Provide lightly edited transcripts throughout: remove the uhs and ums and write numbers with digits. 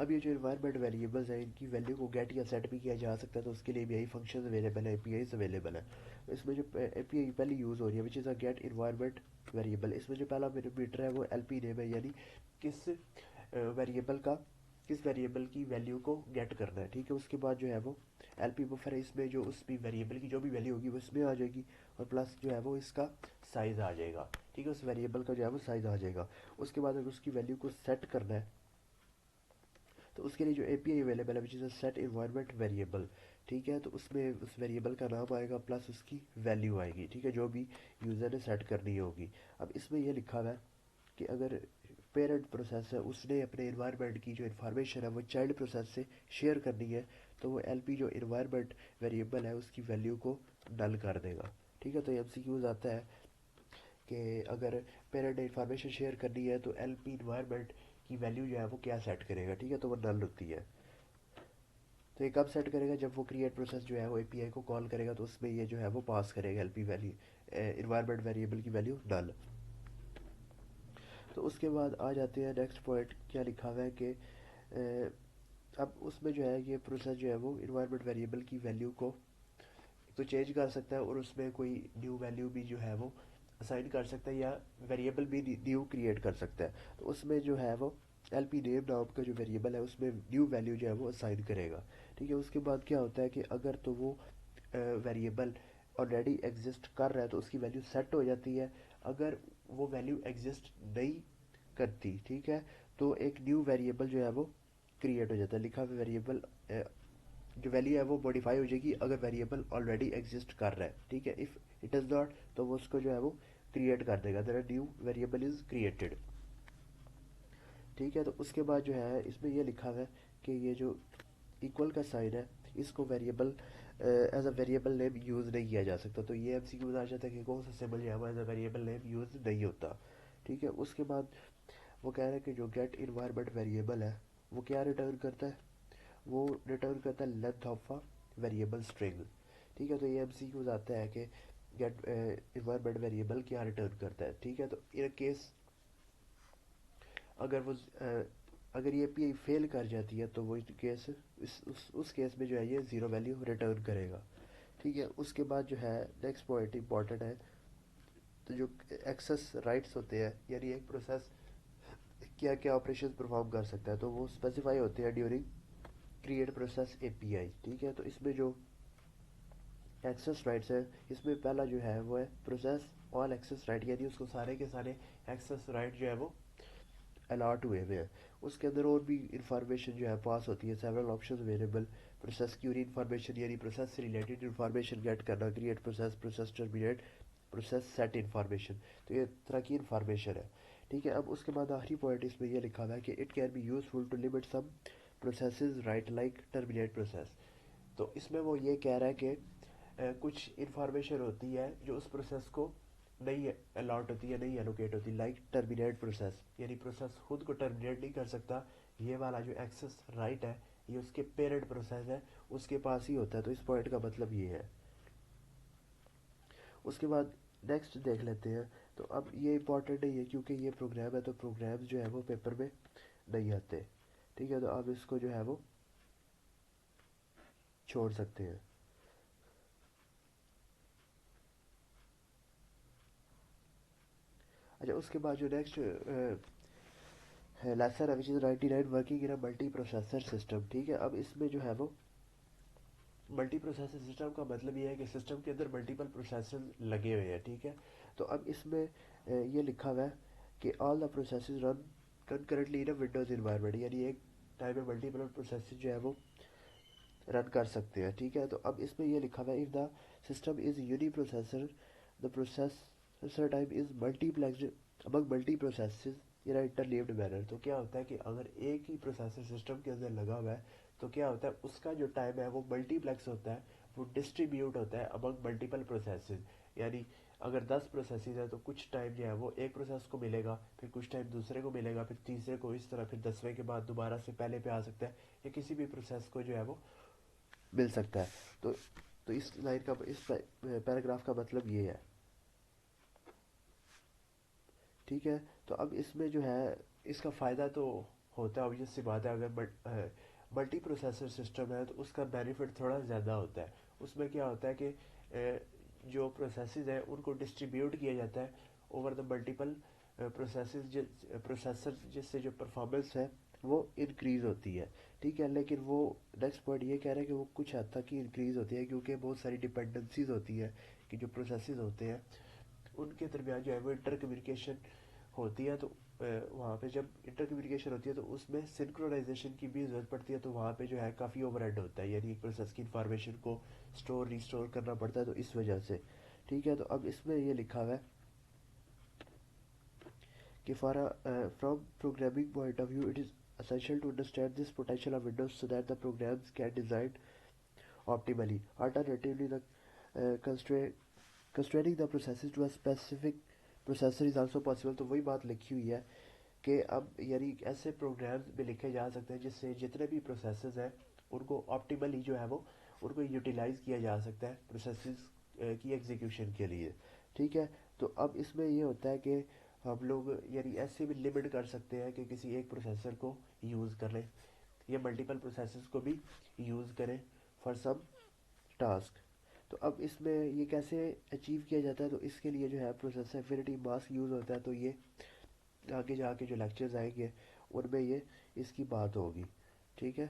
اب یہ جو انوائرمنٹ ویریبلز ہیں ان کی ویلیو کو گیٹ یا سیٹ بھی کیا جا سکتا ہے، تو اس کے لیے بھی یہی فنکشن اویلیبل ہے، اے پی آئیز اویلیبل ہے. اس میں جو اے پی آئی پہلی یوز ہو رہی ہے وچ از اے گیٹ انوائرمنٹ ویریبل. اس میں جو پہلا میٹر ہے وہ ایل پی نیم ہے، یعنی کس ویریبل کا کس ویریبل کی ویلیو کو گیٹ کرنا ہے. ٹھیک ہے، اس کے بعد جو ہے وہ ایل پی بفر ہے، اس میں جو اس بھی ویریبل کی جو بھی ویلیو ہوگی وہ اس میں آ جائے گی، اور پلس جو ہے وہ اس کا سائز آ جائے گا. ٹھیک ہے، اس ویریبل کا جو ہے وہ سائز آ جائے گا. اس کے بعد اگر اس کی ویلیو کو سیٹ کرنا ہے تو اس کے لیے جو اے پی آئی اویلیبل ہے وچ از اے سیٹ انوائرمنٹ ویریبل. ٹھیک ہے، تو اس میں اس ویریبل کا نام آئے گا پلس اس کی ویلیو آئے گی. ٹھیک ہے، جو بھی یوزر نے سیٹ کرنی ہوگی. اب اس میں یہ لکھا ہوا ہے کہ اگر پیرنٹ پروسیس ہے اس نے اپنے انوائرمنٹ کی جو انفارمیشن ہے وہ چائلڈ پروسیس سے شیئر کرنی ہے تو وہ ایل پی جو انوائرمنٹ ویریبل ہے اس کی ویلیو کو نل کر دے گا. ٹھیک ہے، تو یہ ایم سی کیوز آتا ہے کہ اگر پیرنٹ نے انفارمیشن شیئر کرنی ہے تو ایل پی انوائرمنٹ کی ویلیو جو ہے وہ کیا سیٹ کرے گا. ٹھیک ہے، تو وہ نل ہوتی ہے. تو یہ کب سیٹ کرے گا؟ جب وہ کریٹ پروسیس جو ہے وہ اے پی آئی کو کال کرے گا تو اس میں یہ جو ہے وہ پاس کرے گا L P value environment variable کی ویلیو نل. تو اس کے بعد آ جاتے ہیں نیکسٹ پوائنٹ. کیا لکھا ہوا ہے کہ اب اس میں جو ہے یہ پروسیس جو ہے وہ انوائرمنٹ ویریبل کی ویلیو کو تو چینج کر سکتا ہے اور اس میں کوئی نیو ویلیو بھی جو ہے وہ اسائن کر سکتا ہے یا ویریبل بھی نیو کریٹ کر سکتا ہے. تو اس میں جو ہے وہ ایل پی نیم نام کا جو ویریبل ہے اس میں نیو ویلیو جو ہے وہ اسائن کرے گا. ٹھیک ہے، اس کے بعد کیا ہوتا ہے کہ اگر تو وہ ویریبل آلریڈی ایگزسٹ کر رہا ہے تو اس کی ویلیو سیٹ ہو جاتی ہے. اگر وہ ویلیو ایگزسٹ نہیں کرتی، ٹھیک ہے، تو ایک نیو ویریبل جو ہے وہ کریٹ ہو جاتا ہے. لکھا ہوا ویریبل جو ویلیو ہے وہ موڈیفائی ہو جائے گی اگر ویریبل آلریڈی ایگزسٹ کر رہا ہے. ٹھیک ہے، اف اٹ از ناٹ تو وہ اس کو جو ہے وہ کریٹ کر دے گا. دیر نیو ویریبل از کریٹڈ. ٹھیک ہے، تو اس کے بعد جو ہے اس میں یہ لکھا ہوا ہے کہ یہ جو ایکول کا سائن ہے اس کو variable as a variable name use نہیں کیا جا سکتا. تو یہ ایم سی کیوز آ جاتا ہے کہ کون سا سمبل جو ہے وہ as a variable name use نہیں ہوتا. ٹھیک ہے، اس کے بعد وہ کہہ رہے ہیں کہ جو گیٹ انوائرمنٹ ویریبل ہے وہ کیا ریٹرن کرتا ہے؟ وہ ریٹرن کرتا ہے لینتھ آف ویریبل اسٹرنگ. ٹھیک ہے، تو یہ ایم سی کیوز آتا ہے کہ گیٹ انوائرمنٹ ویریبل کیا ریٹرن کرتا ہے. ٹھیک ہے، تو ان کیس اگر وہ اگر یہ پی آئی فیل کر جاتی ہے تو وہ کیس اس کیس میں جو ہے یہ زیرو ویلیو ریٹرن کرے گا. ٹھیک ہے، اس کے بعد جو ہے نیکسٹ پوائنٹ امپورٹنٹ ہے. تو جو ایکسس رائٹس ہوتے ہیں یعنی ایک پروسیس کیا کیا آپریشن پرفارم کر سکتا ہے تو وہ اسپیسیفائی ہوتے ہیں ڈیورنگ کریٹ پروسیس اے پی آئی. ٹھیک ہے، تو اس میں جو ایکسس رائٹس ہے اس میں پہلا جو ہے وہ ہے پروسیس آل ایکسس رائٹ، یعنی اس کو سارے کے سارے ایکسس رائٹ جو ہے وہ الاٹ ہوئے ہوئے ہیں. اس کے اندر اور بھی انفارمیشن جو ہے پاس ہوتی ہے. Several option available process query information یعنی پروسیس سے ریلیٹڈ انفارمیشن گیٹ کرنا، create process, process terminate, process set information. تو یہ طرح کی انفارمیشن ہے. ٹھیک ہے، اب اس کے بعد آخری پوائنٹ اس میں یہ لکھا ہوا ہے کہ it can be useful to limit some processes right like terminate process. تو اس میں وہ یہ کہہ رہا ہے کہ کچھ انفارمیشن ہوتی ہے جو اس پروسیس کو نہیں الاٹ ہوتی ہے، نہیں ایلوکیٹ ہوتی، لائک ٹرمینیٹ پروسیس، یعنی پروسیس خود کو ٹرمینیٹ نہیں کر سکتا. یہ والا جو ایکسس رائٹ ہے یہ اس کے پیرنٹ پروسیس ہے اس کے پاس ہی ہوتا ہے. تو اس پوائنٹ کا مطلب یہ ہے. اس کے بعد نیکسٹ دیکھ لیتے ہیں. تو اب یہ امپورٹنٹ نہیں ہے کیونکہ یہ پروگرام ہے تو پروگرام جو ہے وہ پیپر میں نہیں آتے. ٹھیک ہے، تو اب اس کو جو ہے وہ چھوڑ سکتے ہیں. اچھا، اس کے بعد جو نیکسٹ لیسن ہے وچ از 99 working in a multi processor system. ٹھیک ہے، اب اس میں جو ہے وہ ملٹی پروسیسر سسٹم کا مطلب یہ ہے کہ سسٹم کے اندر ملٹیپل پروسیسر لگے ہوئے ہیں. ٹھیک ہے، تو اب اس میں یہ لکھا ہوا ہے کہ all the processes run concurrently in a Windows environment, یعنی ایک ٹائم میں ملٹیپل پروسیسز جو ہے وہ رن کر سکتے ہیں. ٹھیک ہے، تو اب اس میں یہ لکھا ہوا ہے if the system is uni processor the processor time is multi plexed Umang multi processes in interlude manner. تو کیا ہوتا ہے کہ اگر ایک ہی پروسیسر سسٹم کے اندر لگا ہوا ہے تو کیا ہوتا ہے اس کا جو ٹائم ہے وہ ملٹی پلیکس ہوتا ہے، وہ ڈسٹریبیوٹ ہوتا ہے امنگ ملٹیپل پروسیسز. یعنی اگر 10 پروسیسز ہیں تو کچھ ٹائم جو ہے وہ ایک پروسیس کو ملے گا، پھر کچھ ٹائم دوسرے کو ملے گا، پھر تیسرے کو، اس طرح پھر 10ویں کے بعد دوبارہ سے پہلے پہ آ سکتا ہے یا کسی بھی پروسیس کو جو ہے وہ مل سکتا ہے. تو اس لائن کا اس پیراگراف کا مطلب یہ ہے. ٹھیک ہے، تو اب اس میں جو ہے اس کا فائدہ تو ہوتا ہے obvious سی بات ہے اگر ملٹی پروسیسر سسٹم ہے تو اس کا بینیفٹ تھوڑا زیادہ ہوتا ہے. اس میں کیا ہوتا ہے کہ جو پروسیسز ہیں ان کو ڈسٹریبیوٹ کیا جاتا ہے اوور دا ملٹیپل پروسیسر جس سے جو پرفارمنس ہے وہ انکریز ہوتی ہے. ٹھیک ہے, لیکن وہ نیکسٹ پوائنٹ یہ کہہ رہے ہیں کہ وہ کچھ حد تک ہی انکریز ہوتی ہے کیونکہ بہت ساری ڈپینڈنسیز ہوتی ہیں کہ جو پروسیسز ہوتے ہیں ان کے درمیان جو ہے وہ انٹر کمیونیکیشن ہوتی ہے. تو وہاں پہ جب انٹر کمیونیکیشن ہوتی ہے تو اس میں سنکرونائزیشن کی بھی ضرورت پڑتی ہے, تو وہاں پہ جو ہے کافی اوور ہیڈ ہوتا ہے, یعنی ایک پروسیس کی انفارمیشن کو اسٹور ریسٹور کرنا پڑتا ہے, تو اس وجہ سے. ٹھیک ہے, تو اب اس میں یہ لکھا ہوا ہے کہ from programming point of view it is essential to understand this potential of Windows so that the programs can design optimally. Alternatively, the constraining the processes to a specific processor is also possible. تو وہی بات لکھی ہوئی ہے کہ اب یعنی ایسے پروگرامز بھی لکھے جا سکتے ہیں جس سے جتنے بھی پروسیسز ہیں ان کو آپٹیملی جو ہے وہ ان کو یوٹیلائز کیا جا سکتا ہے پروسیسز کی ایگزیکیوشن کے لیے. ٹھیک ہے, تو اب اس میں یہ ہوتا ہے کہ ہم لوگ یعنی ایسے بھی لمٹ کر سکتے ہیں کہ کسی ایک پروسیسر کو یوز کر لیں یا ملٹیپل پروسیسرز کو بھی یوز کریں فار سم ٹاسک. تو اب اس میں یہ کیسے اچیو کیا جاتا ہے, تو اس کے لیے جو ہے پروسیسر انفینٹی ماسک یوز ہوتا ہے. تو یہ آگے جا کے جو لیکچرز آئیں گے ان میں یہ اس کی بات ہوگی. ٹھیک ہے,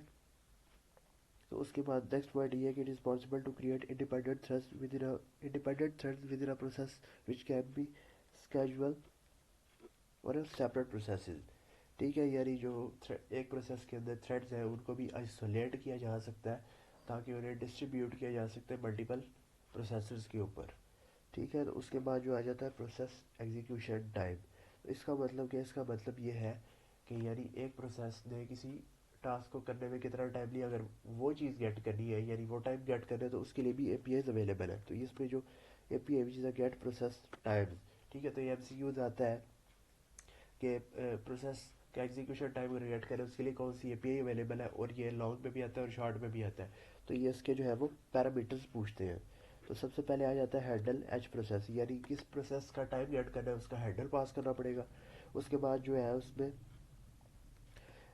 تو اس کے بعد نیکسٹ پوائنٹ یہ ہے کہ it is possible to create independent threads within process which can be schedule اور سیپریٹ پروسیسز. ٹھیک ہے, یعنی جو ایک پروسیس کے اندر تھریڈز ہیں ان کو بھی آئسولیٹ کیا جا سکتا ہے تاکہ انہیں ڈسٹریبیوٹ کیا جا سکتا ہے ملٹیپل پروسیسرز کے اوپر. ٹھیک ہے, تو اس کے بعد جو آ جاتا ہے پروسیس ایگزیکیوشن ٹائم. اس کا مطلب کیا, اس کا مطلب یہ ہے کہ یعنی ایک پروسیس نے کسی ٹاسک کو کرنے میں کتنا ٹائم لیا, اگر وہ چیز گیٹ کرنی ہے یعنی وہ ٹائم گیٹ کرنا ہے تو اس کے لیے بھی اے پی آئیز اویلیبل ہے. تو اس پہ جو اے پی آئی وچ از اے گیٹ پروسیس ٹائم. ٹھیک ہے, تو یہ ایم سی کیوز آتا ہے کہ پروسیس کا ایگزیکیوشن ٹائم اگر گیٹ کرے اس کے لیے کون سی اے پی آئی اویلیبل ہے, اور یہ لانگ میں بھی آتا ہے اور شارٹ میں بھی آتا ہے. تو یہ اس کے جو ہے وہ پیرامیٹرز پوچھتے ہیں. تو سب سے پہلے آ جاتا ہے ہینڈل ایچ پروسیس, یعنی کس پروسیس کا ٹائم گیٹ کرنا ہے اس کا ہینڈل پاس کرنا پڑے گا. اس کے بعد جو ہے اس میں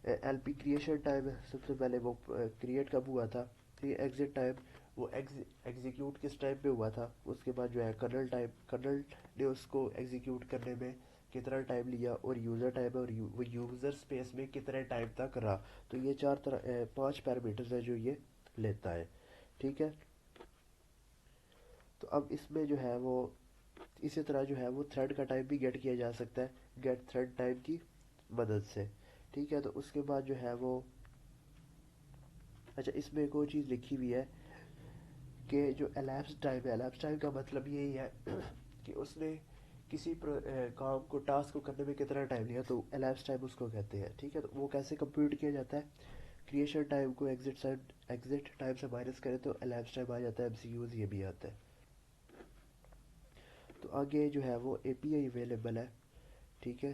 ایل پی کریشن ٹائم ہے, سب سے پہلے وہ کریٹ کب ہوا تھا. ایگزٹ ٹائم, وہ ایگزیکیوٹ کس ٹائم پہ ہوا تھا. اس کے بعد جو ہے کرنل ٹائم, کرنل نے اس کو ایگزیکیوٹ کرنے میں کتنا ٹائم لیا, اور یوزر ٹائم ہے اور وہ یوزر اسپیس میں کتنے ٹائم تک رہا. تو یہ 5 پیرامیٹرز ہیں جو یہ لیتا ہے. ٹھیک ہے, تو اب اس میں جو ہے وہ اسی طرح جو ہے وہ تھریڈ کا ٹائم بھی گیٹ کیا جا سکتا ہے گیٹ تھریڈ ٹائم کی مدد سے. ٹھیک ہے, تو اس کے بعد جو ہے وہ اچھا اس میں ایک اور چیز لکھی ہوئی ہے کہ جو الیپس ٹائم ہے, الیپس ٹائم کا مطلب یہی ہے کہ اس نے کسی کام کو ٹاسک کو کرنے میں کتنا ٹائم لیا, تو الیپس ٹائم اس کو کہتے ہیں. ٹھیک ہے, تو وہ کیسے کمپیوٹ کیا جاتا ہے, کریشن ٹائم کو ایگزٹ ٹائم سے مائنس کرے تو الیپس ٹائم آ جاتا ہے. ایم سی یوز یہ بھی آتا ہے. تو آگے جو ہے وہ اے پی آئی اویلیبل ہے. ٹھیک ہے,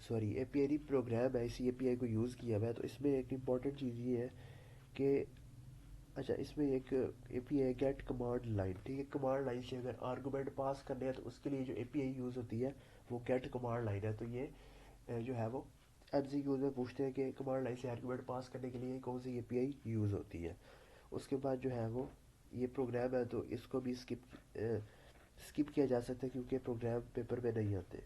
سوری اے پی آئی پروگرام ہے, اسی اے پی آئی کو یوز کیا ہوا ہے. تو اس میں ایک امپورٹنٹ چیز یہ ہے کہ اچھا اس میں ایک اے پی آئی گیٹ کمانڈ لائن. ٹھیک ہے, کمانڈ لائن سے اگر آرگومنٹ پاس کرنے ہیں تو اس کے لیے جو اے پی آئی یوز ہوتی ہے وہ گیٹ کمانڈ لائن ہے. تو یہ جو ہے وہ ایم سی کیوز میں پوچھتے ہیں کہ کمانڈ لائن سے آرگومنٹ پاس کرنے کے لیے کون سی اے پی آئی یوز ہوتی ہے. اس کے بعد جو ہے وہ یہ پروگرام ہے تو اس کو بھی اسکپ کیا جا سکتا ہے کیونکہ پروگرام پیپر میں نہیں آتے.